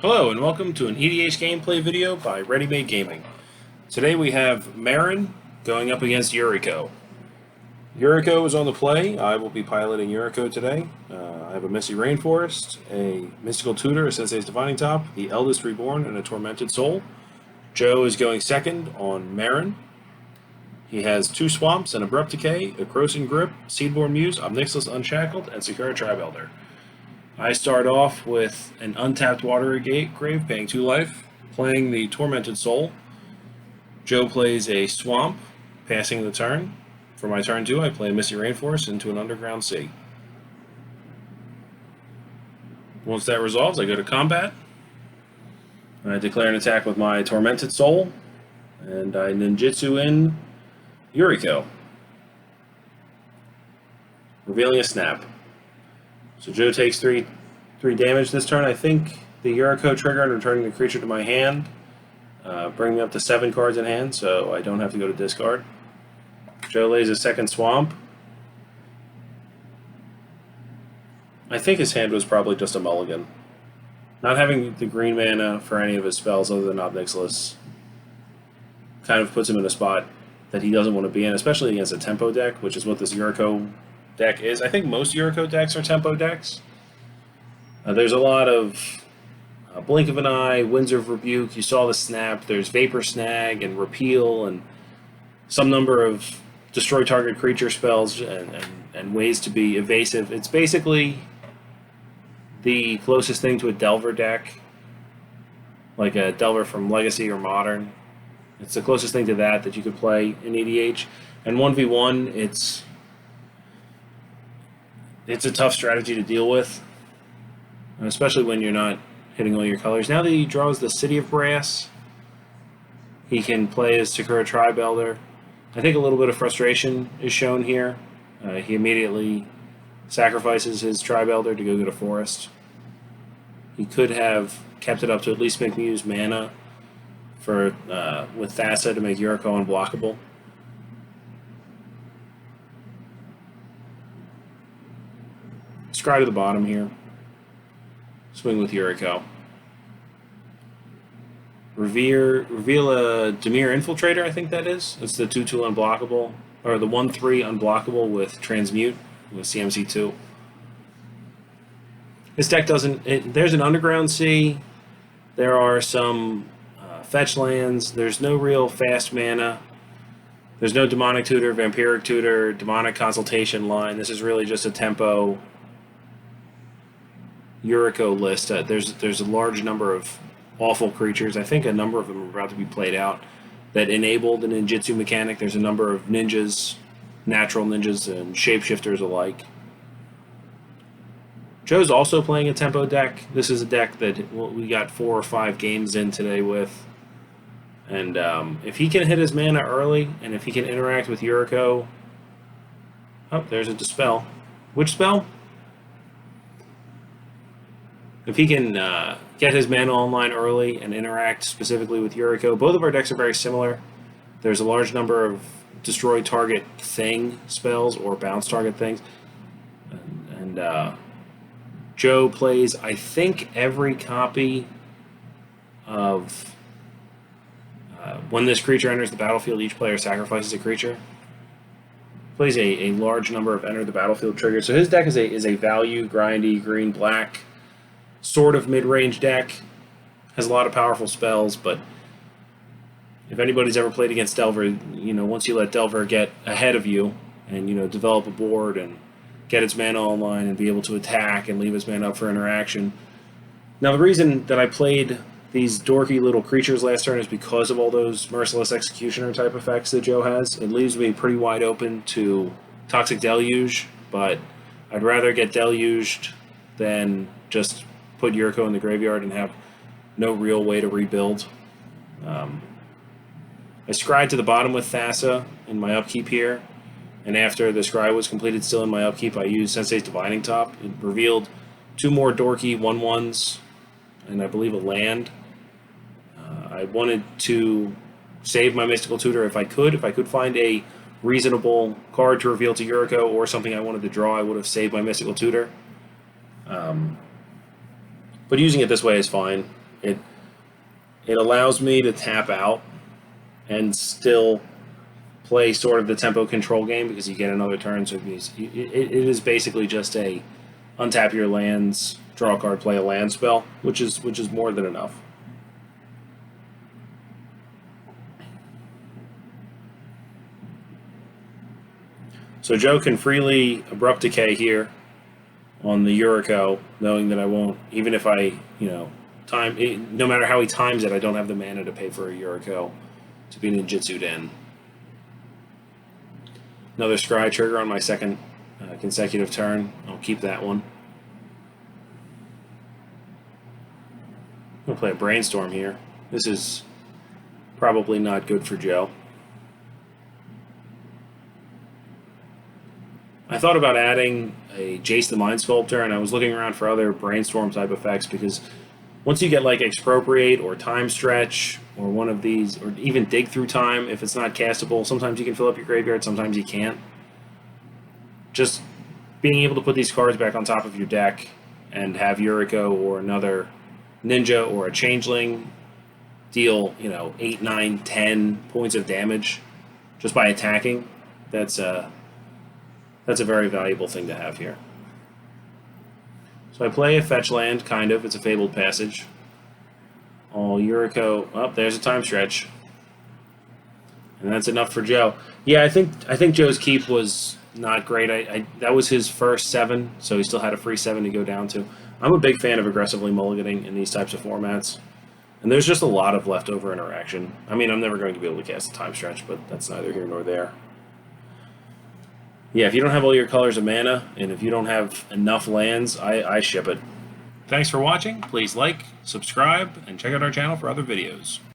Hello and welcome to an EDH gameplay video by Ready Made Gaming. Today we have Meren going up against Yuriko. Yuriko is on the play. I will be piloting Yuriko today. I have a Misty Rainforest, a Mystical Tutor, a Sensei's Divining Top, the Eldest Reborn, and a Tormented Soul. Joe is going second on Meren. He has 2 Swamps, an Abrupt Decay, a Corrosive Grip, Seedborn Muse, Omnixilus Unshackled, and Sakura Tribe Elder. I start off with an untapped Water Grave, paying 2 life, playing the Tormented Soul. Joe plays a Swamp, passing the turn. For my turn 2, I play a Misty Rainforest into an Underground Sea. Once that resolves, I go to combat. I declare an attack with my Tormented Soul, and I ninjutsu in Yuriko, revealing a Snap. So Joe takes 3 damage this turn. I think the Yuriko trigger and returning the creature to my hand, bringing me up to 7 cards in hand, so I don't have to go to discard. Joe lays a second Swamp. I think his hand was probably just a mulligan. Not having the green mana for any of his spells other than Omnixilus kind of puts him in a spot that he doesn't want to be in, especially against a tempo deck, which is what this Yuriko deck is. I think most Yuriko decks are tempo decks. There's a lot of Blink of an Eye, Winds of Rebuke, you saw the Snap, there's Vapor Snag and Repeal and some number of destroy target creature spells and ways to be evasive. It's basically the closest thing to a Delver deck, like a Delver from Legacy or Modern. It's the closest thing to that you could play in EDH. And 1v1, it's a tough strategy to deal with, especially when you're not hitting all your colors. Now that he draws the City of Brass, he can play as Sakura Tribe Elder. I think a little bit of frustration is shown here. He immediately sacrifices his Tribe Elder to go get a Forest. He could have kept it up to at least make me use mana for with Thassa to make Yuriko unblockable. Scry to the bottom here. Swing with Yuriko. Reveal a Dimir Infiltrator, I think that is. It's the 2/2 unblockable, or the 1/3 unblockable with Transmute, with CMC2. This deck doesn't... there's an Underground Sea. There are some fetch lands. There's no real fast mana. There's no Demonic Tutor, Vampiric Tutor, Demonic Consultation line. This is really just a tempo Yuriko list. There's a large number of awful creatures. I think a number of them are about to be played out that enable the ninjutsu mechanic. There's a number of ninjas, natural ninjas, and shapeshifters alike. Joe's also playing a tempo deck. This is a deck that we got 4 or 5 games in today with. And if he can hit his mana early, and if he can interact with Yuriko... Oh, there's a Dispel. Which spell? If he can get his mana online early and interact specifically with Yuriko, both of our decks are very similar. There's a large number of destroy target thing spells or bounce target things. And Joe plays, I think, every copy of when this creature enters the battlefield, each player sacrifices a creature. Plays a large number of enter the battlefield triggers. So his deck is a value, grindy, green-black sort of mid-range deck. Has a lot of powerful spells, but if anybody's ever played against Delver, once you let Delver get ahead of you and, develop a board and get its mana online and be able to attack and leave its mana up for interaction. Now, the reason that I played these dorky little creatures last turn is because of all those Merciless Executioner type effects that Joe has. It leaves me pretty wide open to Toxic Deluge, but I'd rather get deluged than just put Yuriko in the graveyard and have no real way to rebuild. I scryed to the bottom with Thassa in my upkeep here, and after the scry was completed still in my upkeep, I used Sensei's Divining Top. It revealed 2 more dorky 1/1s, and I believe a land. I wanted to save my Mystical Tutor if I could. If I could find a reasonable card to reveal to Yuriko or something I wanted to draw, I would have saved my Mystical Tutor. But using it this way is fine. It allows me to tap out and still play sort of the tempo control game because you get another turn. So it is basically just a untap your lands, draw a card, play a land spell, which is more than enough. So Joe can freely Abrupt Decay here on the Yuriko, knowing that I won't, even if I, no matter how he times it, I don't have the mana to pay for a Yuriko to be ninjutsu'd in. Another Scry trigger on my second consecutive turn. I'll keep that one. I'm going to play a Brainstorm here. This is probably not good for Joe. I thought about adding a Jace the Mind Sculptor, and I was looking around for other Brainstorm type effects because once you get like Expropriate or Time Stretch or one of these, or even Dig Through Time, if it's not castable, sometimes you can fill up your graveyard, sometimes you can't. Just being able to put these cards back on top of your deck and have Yuriko or another Ninja or a Changeling deal, 8, 9, 10 points of damage just by attacking, that's a very valuable thing to have here. So I play a fetch land, kind of. It's a Fabled Passage. All Yuriko. Oh, there's a Time Stretch. And that's enough for Joe. Yeah, I think Joe's keep was not great. That was his first 7, so he still had a free 7 to go down to. I'm a big fan of aggressively mulliganing in these types of formats. And there's just a lot of leftover interaction. I mean, I'm never going to be able to cast a Time Stretch, but that's neither here nor there. Yeah, if you don't have all your colors of mana, and if you don't have enough lands, I ship it. Thanks for watching. Please like, subscribe, and check out our channel for other videos.